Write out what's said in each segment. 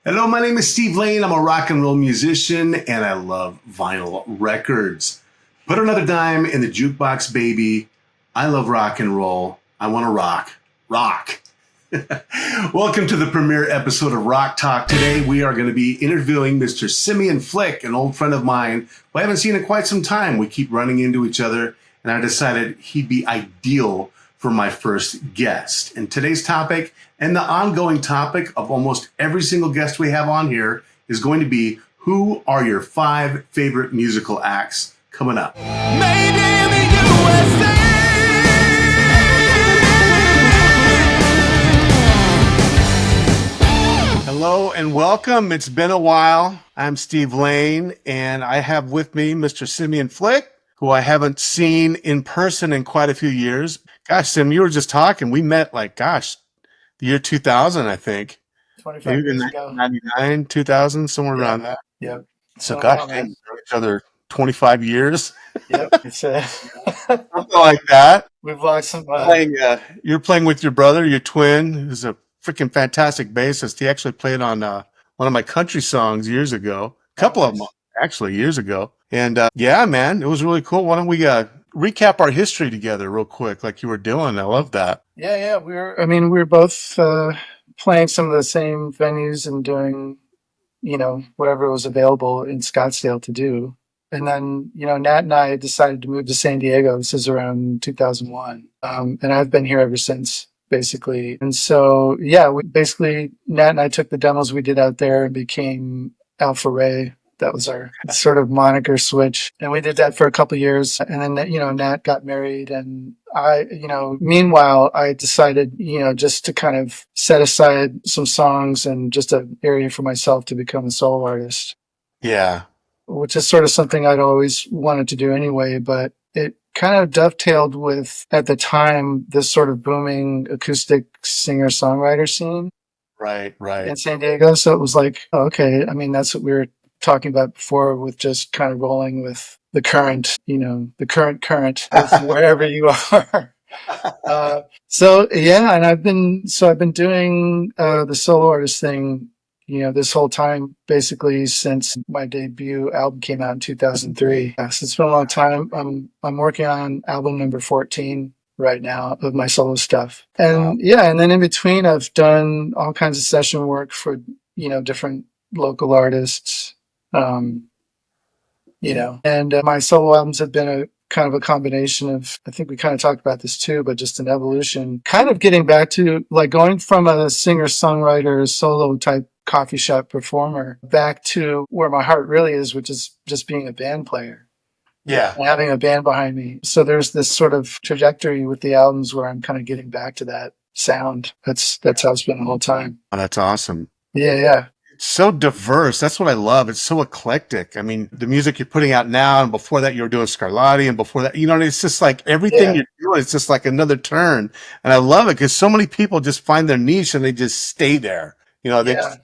Hello, my name is Steve Lane. I'm a rock and roll musician and I love vinyl records. Put another dime in the jukebox, baby. I love rock and roll. I want to rock. Rock. Welcome to the premiere episode of RAWK TAWK. Today we are going to be interviewing Mr. Simeon Flick, an old friend of mine who I haven't seen in quite some time. We keep running into each other and I decided he'd be ideal for my first guest. And today's topic and the ongoing topic of almost every single guest we have on here is going to be, who are your 5 favorite musical acts coming up? Made in the USA. Hello and welcome. It's been a while. I'm Steve Lane and I have with me Mr. Simeon Flick, who I haven't seen in person in quite a few years. Gosh, Sim, you were just talking. We met the year 2000, I think. 25 Maybe years ago. 99, 2000, somewhere around that. Yep. So, gosh, we've known each other 25 years. Yep. It's Something like that. we've lost some. You're playing with your brother, your twin, who's a freaking fantastic bassist. He actually played on one of my country songs years ago. A couple of them, actually, years ago. And yeah, man, it was really cool. Why don't we recap our history together real quick, like you were doing? I love that. Yeah. We were both playing some of the same venues and doing, whatever was available in Scottsdale to do. And then, Nat and I decided to move to San Diego. This is around 2001. And I've been here ever since, basically. And so, yeah, Nat and I took the demos we did out there and became Alpha Ray. That was our sort of moniker switch. And we did that for a couple of years. And then, Nat got married. And meanwhile, I decided, just to kind of set aside some songs and just an area for myself to become a solo artist. Yeah. Which is sort of something I'd always wanted to do anyway. But it kind of dovetailed with, at the time, this sort of booming acoustic singer-songwriter scene. Right. In San Diego. So it was like, okay, that's what we were talking about before, with just kind of rolling with the current, the current of wherever you are. And I've been doing the solo artist thing, this whole time, basically since my debut album came out in 2003. So it's been a long time. I'm working on album number 14 right now of my solo stuff. And and then in between I've done all kinds of session work for, different local artists. And my solo albums have been a kind of a combination of, I think we kind of talked about this too, but just an evolution, kind of getting back to like going from a singer-songwriter solo type coffee shop performer back to where my heart really is, which is just being a band player. Yeah. And having a band behind me. So there's this sort of trajectory with the albums where I'm kind of getting back to that sound. That's how it's been the whole time. Oh, that's awesome. Yeah. It's so diverse. That's what I love. It's so eclectic. I mean, the music you're putting out now, and before that you were doing Scarlatti, and before that, it's just like everything you're doing, it's just like another turn. And I love it because so many people just find their niche and they just stay there. They just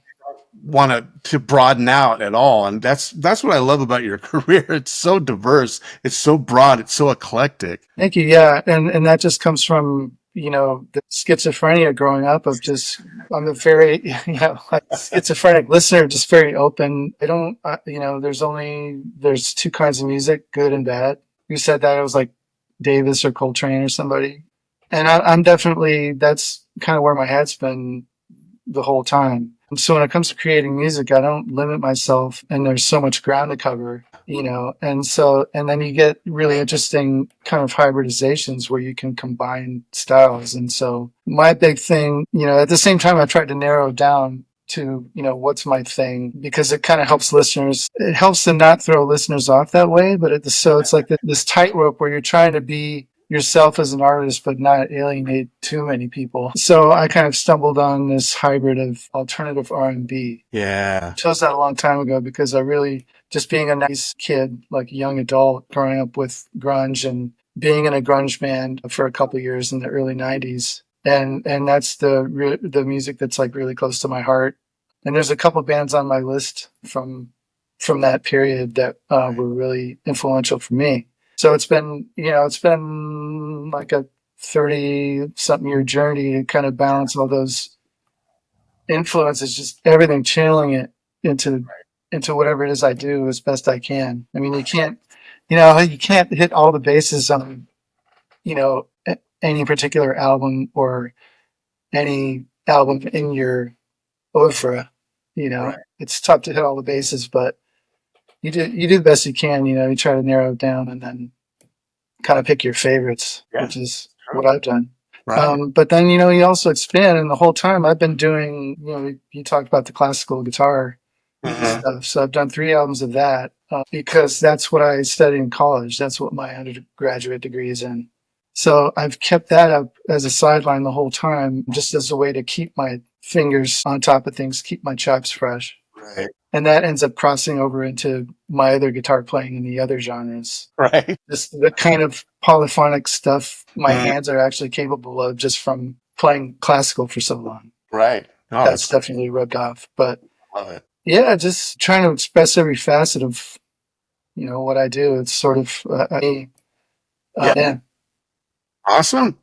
want to broaden out at all. And that's what I love about your career. It's so diverse. It's so broad. It's so eclectic. Thank you. Yeah. And that just comes from, the schizophrenia growing up of just, I'm a very, schizophrenic listener, just very open. I don't, there's 2 kinds of music, good and bad. You said that it was like Davis or Coltrane or somebody. And I'm definitely, that's kind of where my head's been the whole time. So when it comes to creating music, I don't limit myself, and there's so much ground to cover, and then you get really interesting kind of hybridizations where you can combine styles. And so my big thing, at the same time, I tried to narrow down to, what's my thing, because it kind of helps listeners. It helps to not throw listeners off that way, but it's like this tightrope where you're trying to be yourself as an artist, but not alienate too many people. So I kind of stumbled on this hybrid of alternative R&B. Yeah. I chose that a long time ago because I really, just being a nice kid, like a young adult, growing up with grunge and being in a grunge band for a couple of years in the early 90s. And that's the music that's like really close to my heart. And there's a couple bands on my list from that period that were really influential for me. So it's been like a 30-something year journey to kind of balance all those influence is just everything, channeling it into whatever it is I do as best I can. I mean, you can't hit all the bases on, any particular album or any album in your oeuvre. Right. It's tough to hit all the bases, but you do the best you can. You try to narrow it down and then kind of pick your favorites, Yeah. which is True. what I've done. Right. But then, you also expand, and the whole time I've been doing, you talked about the classical guitar Mhm. stuff. So I've done 3 albums of that because that's what I studied in college. That's what my undergraduate degree is in. So I've kept that up as a sideline the whole time, just as a way to keep my fingers on top of things, keep my chops fresh. Right. And that ends up crossing over into my other guitar playing in the other genres. Right. Just the kind of polyphonic stuff my Mhm. hands are actually capable of just from playing classical for so long. Right. Oh, That's definitely rubbed off. But love it. yeah, just trying to express every facet of, what I do. It's sort of, Yeah. yeah. Awesome.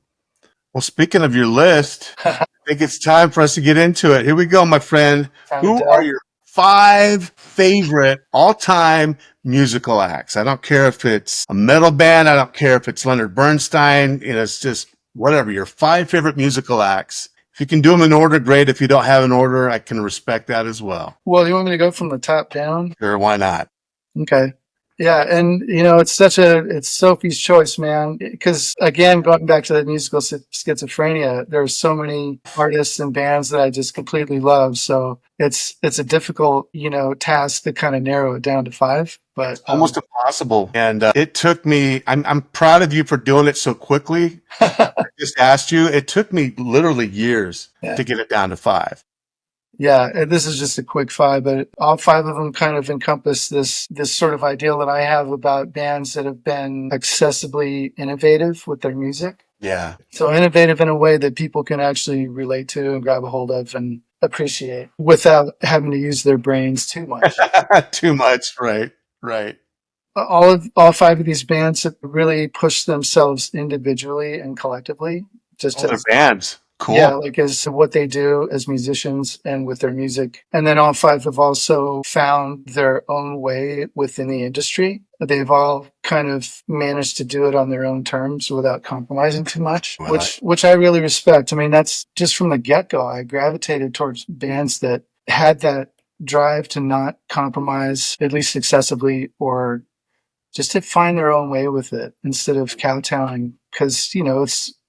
Well, speaking of your list, I think it's time for us to get into it. Here we go, my friend. Time to Who delve. are your 5 favorite all-time musical acts? I don't care if it's a metal band. I don't care if it's Leonard Bernstein. It's just whatever. Your 5 favorite musical acts. If you can do them in order, great. If you don't have an order, I can respect that as well. Well, you want me to go from the top down? Sure, why not? Okay. Yeah, and it's Sophie's choice, man. Because again, going back to that musical schizophrenia, there are so many artists and bands that I just completely love. So it's a difficult, task to kind of narrow it down to 5. But Almost impossible. And it took me, I'm proud of you for doing it so quickly. I just asked you, it took me literally years Yeah. to get it down to 5. Yeah, and this is just a quick 5, but all 5 of them kind of encompass this sort of ideal that I have about bands that have been excessively innovative with their music. Yeah. So innovative in a way that people can actually relate to and grab a hold of and appreciate without having to use their brains too much. Too much. Right. Right. All 5 of these bands have really pushed themselves individually and collectively, just Oh, they're as bands. Cool. yeah, like as what they do as musicians and with their music. And then all 5 have also found their own way within the industry. They've all kind of managed to do it on their own terms without compromising too much, Well, which I really respect. I mean, that's just from the get-go. I gravitated towards bands that had that drive to not compromise, at least excessively, or just to find their own way with it instead of kowtowing, because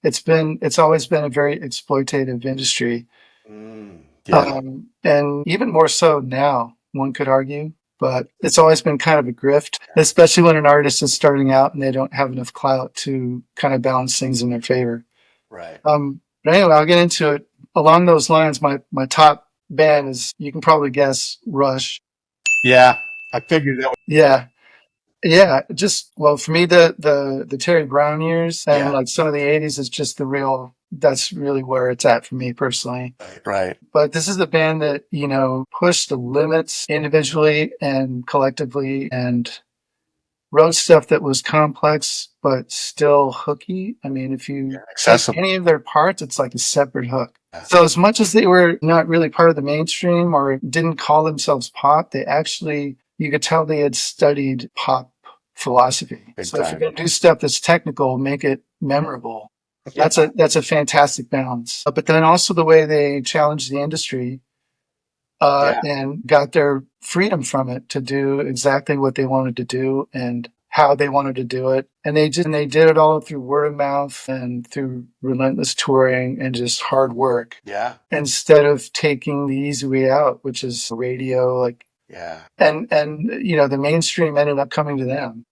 it's always been a very exploitative industry, yeah. and even more so now, one could argue. But it's always been kind of a grift, especially when an artist is starting out and they don't have enough clout to kind of balance things in their favor. Right. But anyway, I'll get into it. Along those lines, my top band is, you can probably guess, Rush. Yeah. I figured that. Yeah. Yeah, just well for me the Terry Brown years and Yeah. like some of the 80s is just that's really where it's at for me personally. Right. But this is the band that, pushed the limits individually and collectively and wrote stuff that was complex but still hooky. I mean, if you take Accessible. any of their parts, it's like a separate hook. Yeah. So as much as they were not really part of the mainstream or didn't call themselves pop, they actually, you could tell they had studied pop philosophy. Big So if you're time. going to do stuff that's technical, make it memorable. Yeah. That's a fantastic balance. But then also the way they challenged the industry Yeah. and got their freedom from it to do exactly what they wanted to do and how they wanted to do it. And they did it all through word of mouth and through relentless touring and just hard work. Yeah. Instead of taking the easy way out, which is radio, like, Yeah. and the mainstream ended up coming to them.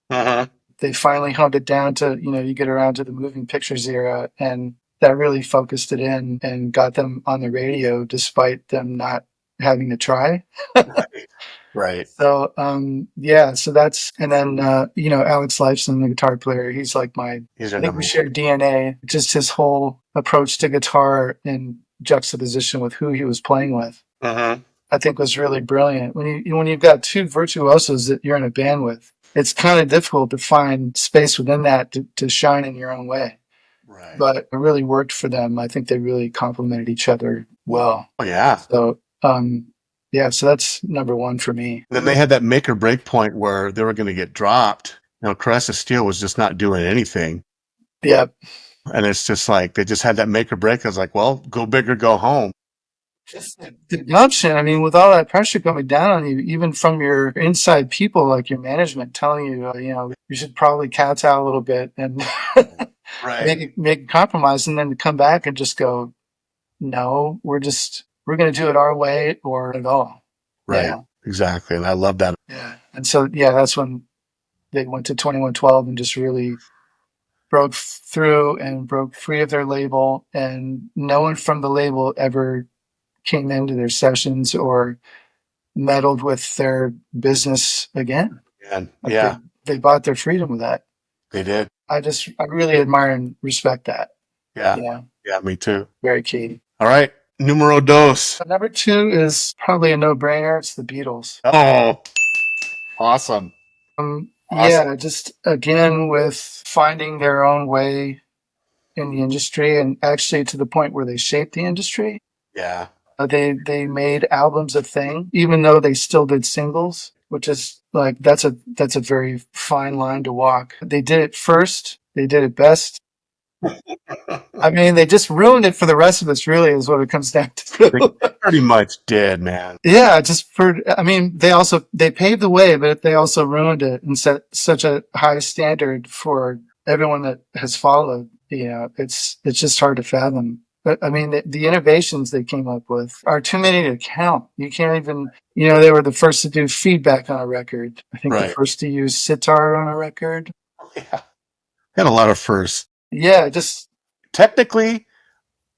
Uh-huh. They finally honed it down to, you get around to the moving pictures era, and that really focused it in and got them on the radio despite them not having to try. Right. So, so that's, and then, Alex Lifeson, the guitar player, he's like I think we share DNA, just his whole approach to guitar in juxtaposition with who he was playing with. Uh-huh. I think was really brilliant. When you've got 2 virtuosos that you're in a band with, it's kind of difficult to find space within that to shine in your own way. Right. But it really worked for them. I think they really complemented each other well. Oh yeah. So, yeah, so that's number one for me. Then they had that make or break point where they were going to get dropped. Caressa Steel was just not doing anything. Yeah. And it's just like they just had that make or break. I was like, well, go big or go home. The gumption, I mean, with all that pressure coming down on you, even from your inside people, like your management telling you, you should probably kowtow a little bit and Right. make a compromise, and then to come back and just go, no, we're going to do it our way or at all. Right. Yeah. Exactly. And I love that. Yeah. And so, yeah, that's when they went to 2112 and just really broke through and broke free of their label. And no one from the label ever came into their sessions or meddled with their business again. And Like yeah, they bought their freedom with that. they did. I really admire and respect that. Yeah. Yeah. Yeah, me too. Very key. All right. Numero dos. Number two is probably a no-brainer. It's the Beatles. Oh, awesome. Yeah, just again with finding their own way in the industry, and actually to the point where they shaped the industry. Yeah. They made albums a thing, even though they still did singles, which is like that's a very fine line to walk. They did it first. They did it best. I mean, they just ruined it for the rest of us, really, is what it comes down to. They pretty much did, man. Yeah, I mean, they paved the way, but they also ruined it and set such a high standard for everyone that has followed. It's just hard to fathom. But I mean, the innovations they came up with are too many to count. You can't even, they were the first to do feedback on a record. I think the first to use sitar on a record. Yeah. Had a lot of firsts. Yeah, just technically,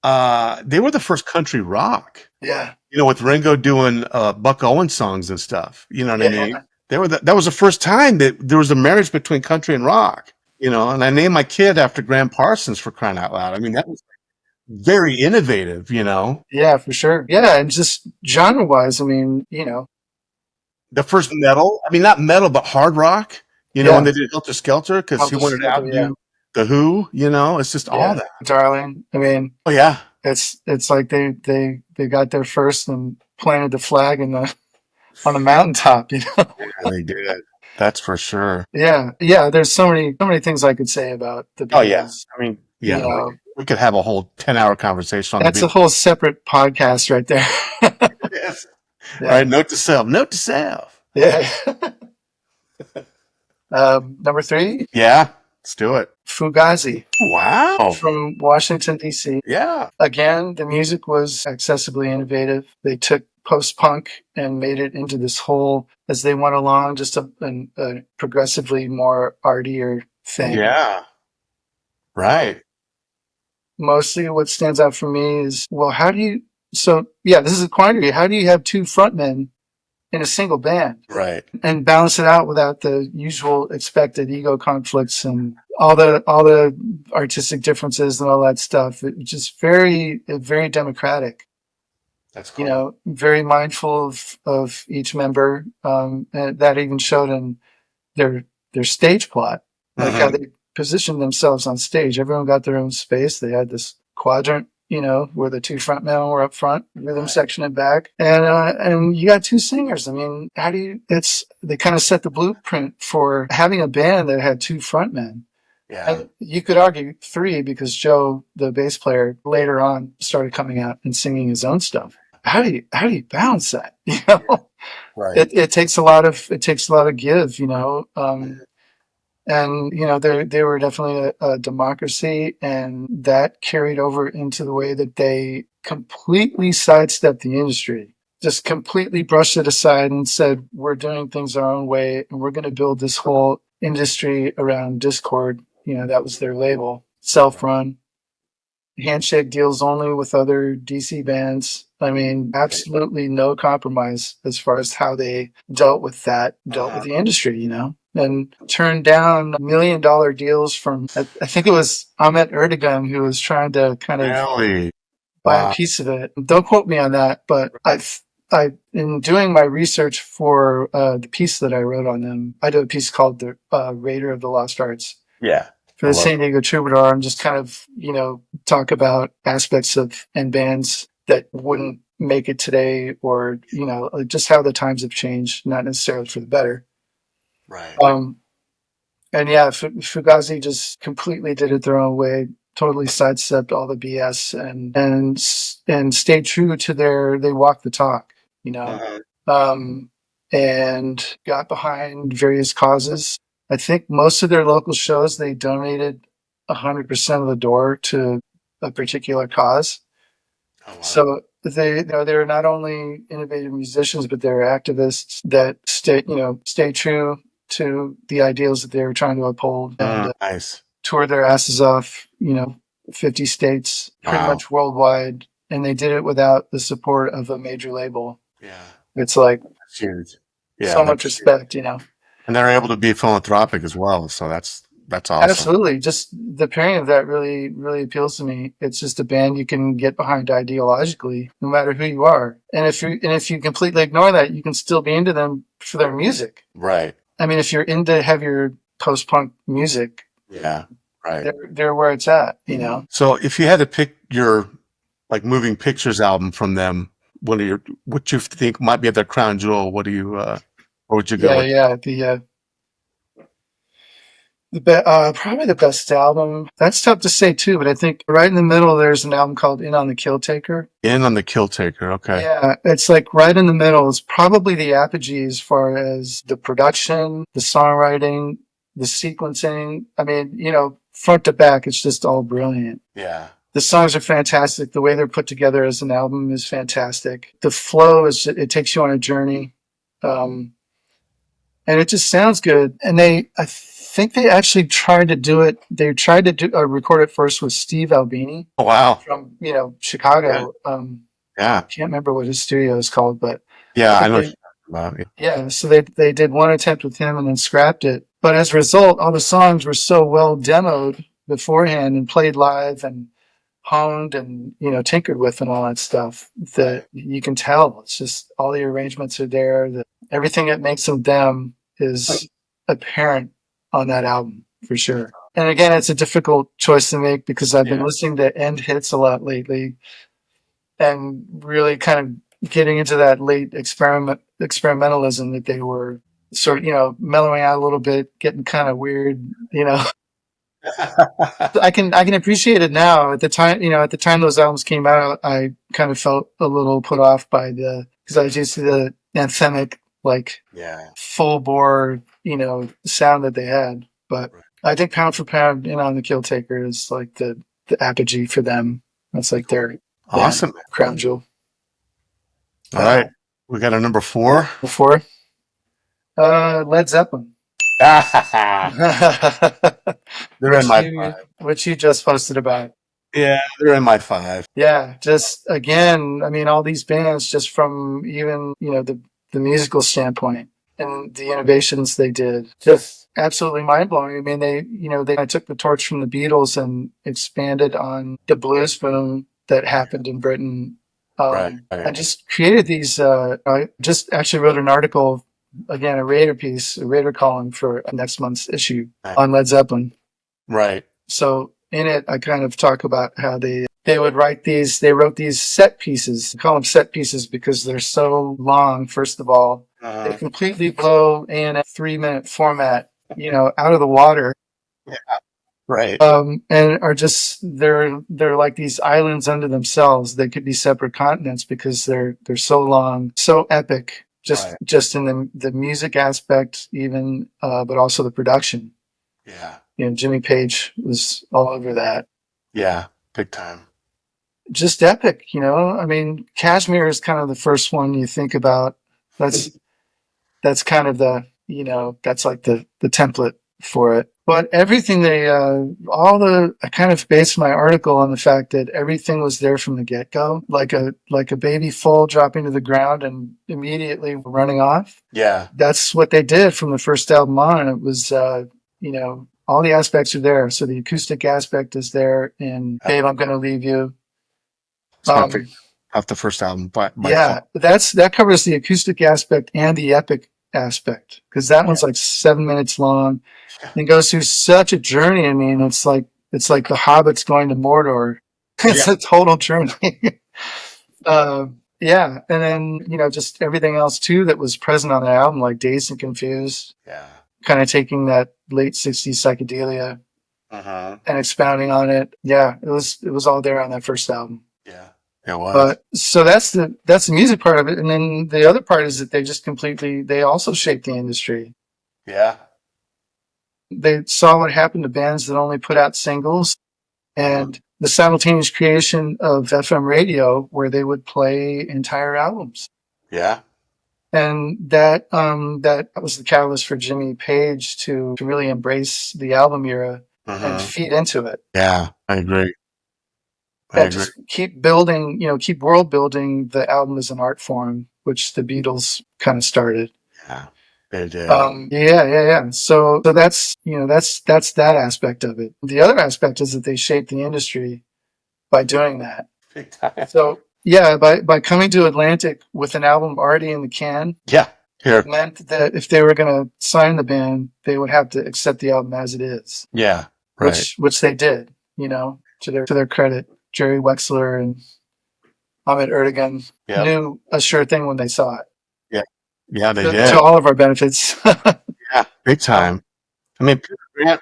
they were the first country rock. Yeah. With Ringo doing Buck Owens songs and stuff. You know what I mean? They were that was the first time that there was a marriage between country and rock. And I named my kid after Graham Parsons, for crying out loud. I mean, that was very innovative, Yeah, for sure. Yeah, and just genre-wise, I mean, the first metal. I mean, not metal, but hard rock. When they did Helter Skelter, because he wanted to outdo the Who. It's just all that. Darling. I mean, oh yeah, it's like they got there first and planted the flag on the mountaintop. Yeah, they did. That's for sure. Yeah. There's so many things I could say about the Beatles. Oh yeah, I mean, yeah, we could have a whole 10-hour conversation on that's the a whole separate podcast right there. Yes. Yeah. All right, note to self. Yeah. Number three. Yeah, let's do it. Fugazi. Wow. From Washington, D.C. Yeah. Again, the music was accessibly innovative. They took post-punk and made it into this whole, as they went along, just a progressively more artier thing. Yeah. Right. Mostly what stands out for me is, well, this is a quandary. How do you have two frontmen in a single band? Right. And balance it out without the usual expected ego conflicts and all the artistic differences and all that stuff. It's just very, very democratic. That's cool. Very mindful of each member. And that even showed in their stage plot, like how they positioned themselves on stage. Everyone got their own space. They had this quadrant, where the two front men were up front, rhythm section and back. And you got two singers. I mean, they kind of set the blueprint for having a band that had two front men. Yeah. And you could argue three, because Joe, the bass player, later on started coming out and singing his own stuff. How do you balance that? Right. It takes a lot of give, and they were definitely a democracy, and that carried over into the way that they completely sidestepped the industry, just completely brushed it aside and said, we're doing things our own way, and we're going to build this whole industry around Discord. That was their label, self-run, handshake deals only with other DC bands. I mean, absolutely no compromise as far as how they dealt with the industry, and turned down $1 million deals from, I think it was Ahmet Erdogan who was trying to kind of buy a piece of it. Don't quote me on that, but in doing my research for the piece that I wrote on them, I did a piece called The Raider of the Lost Arts. Yeah. For the San Diego Troubadour, and just kind of, talk about aspects of and bands that wouldn't make it today, or just how the times have changed, not necessarily for the better. Right. Um, and yeah, Fugazi just completely did it their own way, totally sidestepped all the BS, and stayed true to they walked the talk, Uh-huh. um, and got behind various causes. I think most of their local shows, they donated 100% of the door to a particular cause. Oh wow. So they're not only innovative musicians, but they're activists that stay true to the ideals that they were trying to uphold, and Nice. tour their asses off, 50 states, pretty Wow. much worldwide. And they did it without the support of a major label. Yeah. It's like That's huge. Yeah, so much that's respect, and they're able to be philanthropic as well. So that's awesome. Absolutely. Just the pairing of that really, really appeals to me. It's just a band you can get behind ideologically, no matter who you are. And if you completely ignore that, you can still be into them for their music. Right. I mean, if you're into heavier post-punk music, Yeah. Right. they're where it's at, So if you had to pick your like moving pictures album from them, what you think might be their crown jewel, what would you go Yeah, with? yeah. Probably the best album. That's tough to say too, but I think right in the middle there's an album called "In on the Kill Taker." In on the Kill Taker. Okay. Yeah, it's like right in the middle. It's probably the apogee as far as the production, the songwriting, the sequencing. I mean, front to back, it's just all brilliant. Yeah. The songs are fantastic. The way they're put together as an album is fantastic. The flow it takes you on a journey. And it just sounds good. And I think they actually tried to do it. They tried to record it first with Steve Albini Oh, wow. from, Chicago. Yeah. Can't remember what his studio is called, but Yeah. I I think know what you're talking about. Yeah. yeah, so they did one attempt with him and then scrapped it. But as a result, all the songs were so well demoed beforehand and played live and honed and tinkered with and all that stuff that you can tell. It's just all the arrangements are there. Everything that makes them is apparent on that album for sure. And again, it's a difficult choice to make because I've been listening to end hits a lot lately and really kind of getting into that late experimentalism that they were sort of, mellowing out a little bit, getting kind of weird. I can appreciate it now. At the time those albums came out, I kind of felt a little put off by because I was used to the anthemic, like full bore, sound that they had. But I think pound for pound, In on the Kill Taker is like the apogee for them. That's like their Awesome. crown jewel. All right. We got a number 4. Before Led Zeppelin. They're in my 5. Which you just posted about. Yeah, they're in my 5. Yeah, just again, I mean, all these bands, just from even the musical standpoint and the innovations they did, just absolutely mind blowing. I mean, they took the torch from the Beatles and expanded on the blues boom that happened in Britain. Right. I just created these. I just actually wrote an article, again, a Raider column for next month's issue on Led Zeppelin. Right. So in it, I kind of talk about how they would write these. They wrote these set pieces. I call them set pieces because they're so long. First of all, they completely blow in a 3-minute format, out of the water. Yeah. Right. And are just they're like these islands unto themselves. They could be separate continents because they're so long, so epic. Just in the music aspect, even, but also the production. Yeah. Jimmy Page was all over that. Yeah, big time. Just epic, I mean, Kashmir is kind of the first one you think about. That's kind of that's like the template for it. But everything I kind of based my article on the fact that everything was there from the get-go, like a baby foal dropping to the ground and immediately running off. Yeah. That's what they did from the first album on. It was, all the aspects are there. So the acoustic aspect is there in Babe, I'm Gonna Leave You. Off the first album. That covers the acoustic aspect and the epic aspect, because that one's like 7 minutes long and goes through such a journey. I mean, it's like the Hobbits going to Mordor. It's a total journey. Yeah, and then just everything else too that was present on the album, like Dazed and Confused, Yeah. kind of taking that late '60s psychedelia Uh-huh. and expounding on it. Yeah, it was all there on that first album. Yeah. It was. But so that's the music part of it, and then the other part is that they also shaped the industry. Yeah. They saw what happened to bands that only put out singles, Uh-huh. and the simultaneous creation of FM radio where they would play entire albums. Yeah. And that was the catalyst for Jimmy Page to really embrace the album era and Uh-huh. feed into it. Yeah. I agree. I And agree. just keep building, keep world building the album as an art form, which the Beatles kind of started. Yeah. They did. Yeah. So that's that aspect of it. The other aspect is that they shaped the industry by doing that. Big time. So yeah, by coming to Atlantic with an album already in the can, Yeah. Here. meant that if they were going to sign the band, they would have to accept the album as it is, Yeah. Right. which they did. To their credit, Jerry Wexler and Ahmet Erdogan Yeah. knew a sure thing when they saw it. Yeah. Yeah, they To did. all of our benefits. Yeah. Big time. I mean, Peter Grant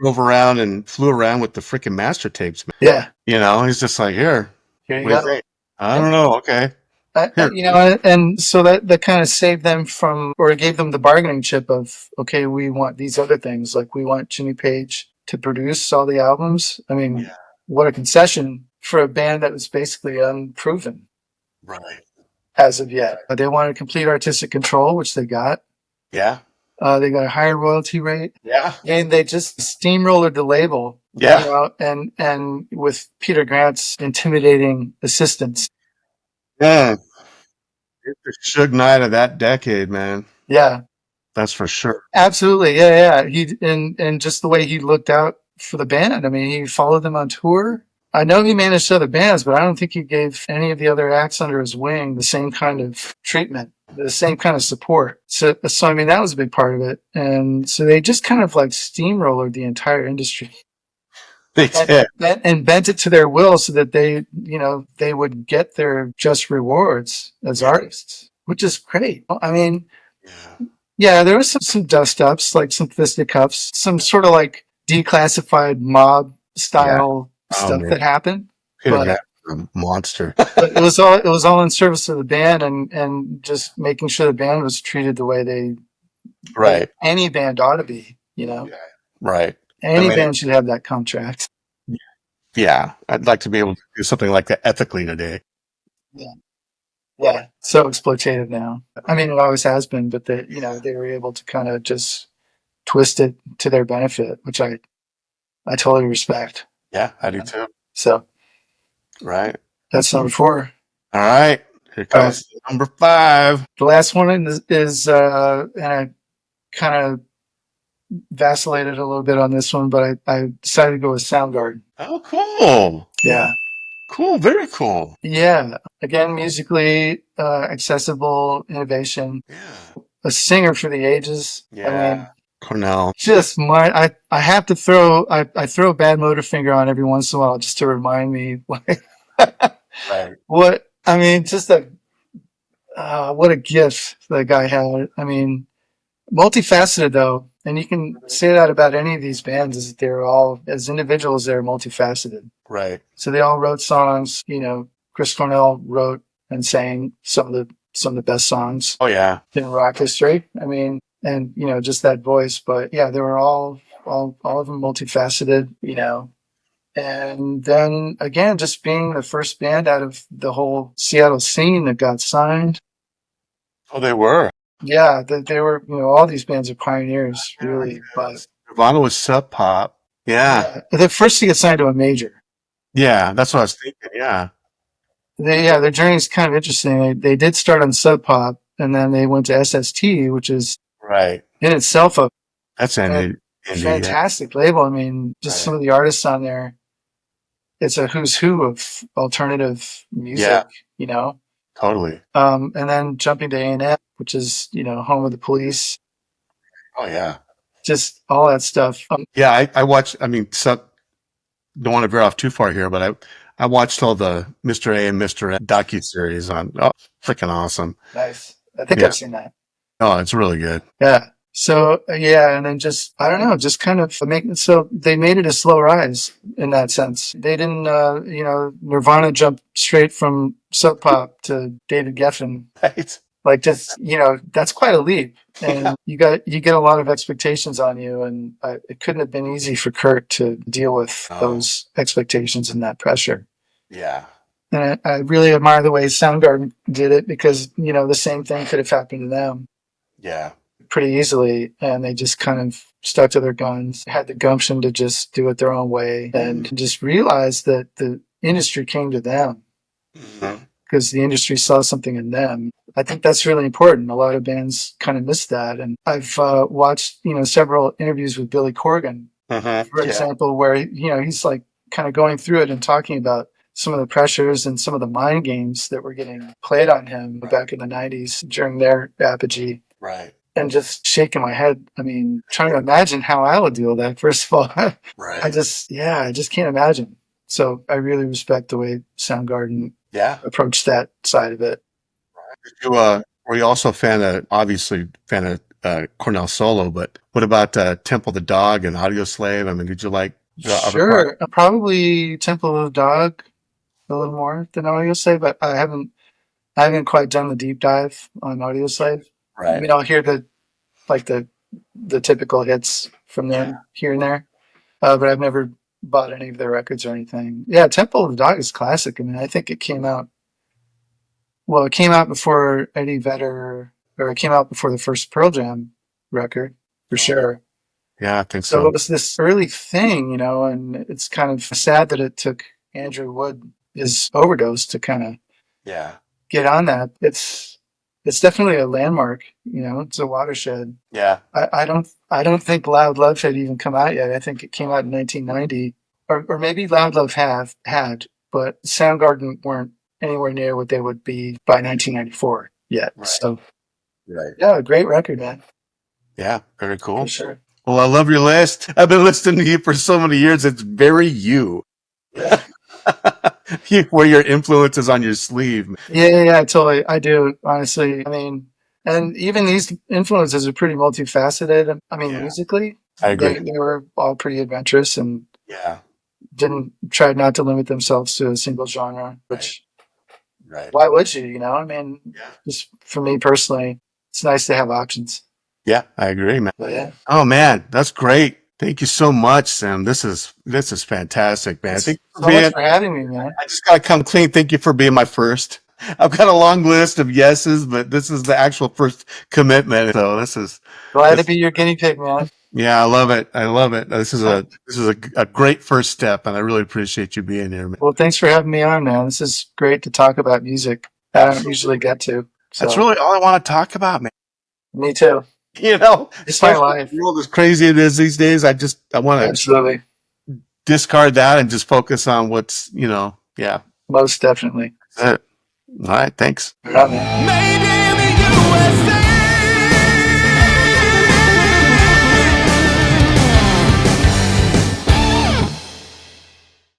drove around and flew around with the freaking master tapes, man. Yeah, He's just like, here here you what do you go. think? I don't know. Okay. Here. And so that kind of saved them from, or gave them the bargaining chip of, okay, we want these other things. Like we want Jimmy Page to produce all the albums. I mean, Yeah. what a concession for a band that was basically unproven Right. as of yet. But they wanted complete artistic control, which they got. Yeah. They got a higher royalty rate, Yeah. and they just steamrolled the label. Yeah. And with Peter Grant's intimidating assistance. Yeah. It's the Suge Knight of that decade, man. Yeah. That's for sure. Absolutely, yeah. He and just the way he looked out for the band. I mean, he followed them on tour. I know he managed other bands, but I don't think he gave any of the other acts under his wing the same kind of treatment, the same kind of support. So I mean, that was a big part of it. And so they just kind of like steamrolled the entire industry They did. and bent it to their will so that they would get their just rewards as artists, which is great. I mean, Yeah. yeah, there was some dust ups, like some fisticuffs, some sort of like declassified mob style stuff man. that happened. Peter But, Grant was a monster. but it was all in service of the band and just making sure the band was treated the way Right. any band ought to be. Right. Any I mean, band should have that contract. yeah. I'd like to be able to do something like that ethically today. Yeah, so exploitative now. I mean, it always has been, but they were able to kind of just twist it to their benefit, which I totally respect. Yeah, I do too. So Right. that's number 4. All right. Here comes number 5. The last one is and I kind of vacillated a little bit on this one, but I decided to go with Soundgarden. Oh, cool. Yeah. Cool. Very cool. Yeah. Again, musically accessible innovation. Yeah. A singer for the ages. Yeah. I mean, Cornell. just I have to throw I throw a bad motor finger on every once in a while just to remind me Right. what I mean. Just what a gift that guy had. I mean, multifaceted though, and you can say that about any of these bands is that they're all as individuals they're multifaceted. Right. So they all wrote songs. Chris Cornell wrote and sang some of the best songs Oh, yeah. in rock history. I mean, and just that voice. But yeah, they were all of them multifaceted. And then again, just being the first band out of the whole Seattle scene that got signed. Oh, they were. Yeah, they were. All these bands are pioneers, really. But Nirvana was Sub Pop. Yeah. the first to get signed to a major. Yeah. That's what I was thinking. Yeah. Their journey is kind of interesting. They did start on Sub Pop, and then they went to SST, which is Right. in itself a That's indie. fantastic label. I mean, just some of the artists on there. It's a who's who of alternative music. Yeah. Totally. And then jumping to A&M, which is home of the Police. Oh, yeah. Just all that stuff. Yeah. I watched, I mean, don't want to veer off too far here, but I watched all the Mr. A and Mr. F docuseries on. Oh, freaking awesome! Nice. I think Yeah. I've seen that. Oh, it's really good. Yeah. So yeah, and then just I don't know, just kind of make so they made it a slow rise in that sense. They didn't, Nirvana jumped straight from Sub Pop to David Geffen. Right. Like just that's quite a leap, and you get a lot of expectations on you, and it couldn't have been easy for Kurt to deal with those expectations and that pressure. Yeah. And I really admire the way Soundgarden did it because the same thing could have happened to them Yeah. pretty easily, and they just kind of stuck to their guns, had the gumption to just do it their own way, and just realized that the industry came to them because the industry saw something in them. I think that's really important. A lot of bands kind of miss that, and I've watched several interviews with Billy Corgan, for example, where he's like kind of going through it and talking about some of the pressures and some of the mind games that were getting played on him back in the 90s during their apogee. Right. And just shaking my head. I mean, trying to imagine how I would deal with that, first of all. Right. I just can't imagine. So I really respect the way Soundgarden approached that side of it. Were you also obviously fan of Cornell Solo, but what about Temple the Dog and Audio Slave? I mean, did you like the other Sure. Probably Temple of the Dog a little more than Audio Slave, but I haven't quite done the deep dive on Audio Slave. Right. I mean, I'll hear the typical hits from them here and there, but I've never bought any of their records or anything. Yeah, Temple of the Dog is classic. I mean, I think it came out before Eddie Vedder, or it came out before the first Pearl Jam record, for sure. Yeah, I think so. So it was this early thing, and it's kind of sad that it took Andrew Wood, his overdose, to kind of get on that. It's definitely a landmark, it's a watershed. Yeah. I don't think Loud Love had even come out yet. I think it came out in 1990, or maybe Loud Love had, but Soundgarden weren't anywhere near what they would be by 1994 yet. Right. So, right. Yeah, great record, man. Yeah, very cool. For sure. Well, I love your list. I've been listening to you for so many years. It's very you. Yeah. You wear your influences on your sleeve. Yeah, totally. I do, honestly. I mean, and even these influences are pretty multifaceted. I mean, musically, I agree. They were all pretty adventurous and didn't try not to limit themselves to a single genre, which why would you, I mean, just for me personally, it's nice to have options. Yeah, I agree, man. But yeah. Oh man, that's great. Thank you so much, Sam. This is fantastic, man. Thanks so much for having me, man. I just gotta come clean. Thank you for being my first. I've got a long list of yeses, but this is the actual first commitment. So this is glad to be your guinea pig, man. Yeah, I love it. I love it. This is a great first step, and I really appreciate you being here, man. Well, thanks for having me on, man. This is great to talk about music. I don't usually get to. So. That's really all I want to talk about, man. Me too. It's my life. The world as crazy it is these days. I want to absolutely discard that and just focus on what's, Most definitely. That's it. All right. Thanks. Right, man.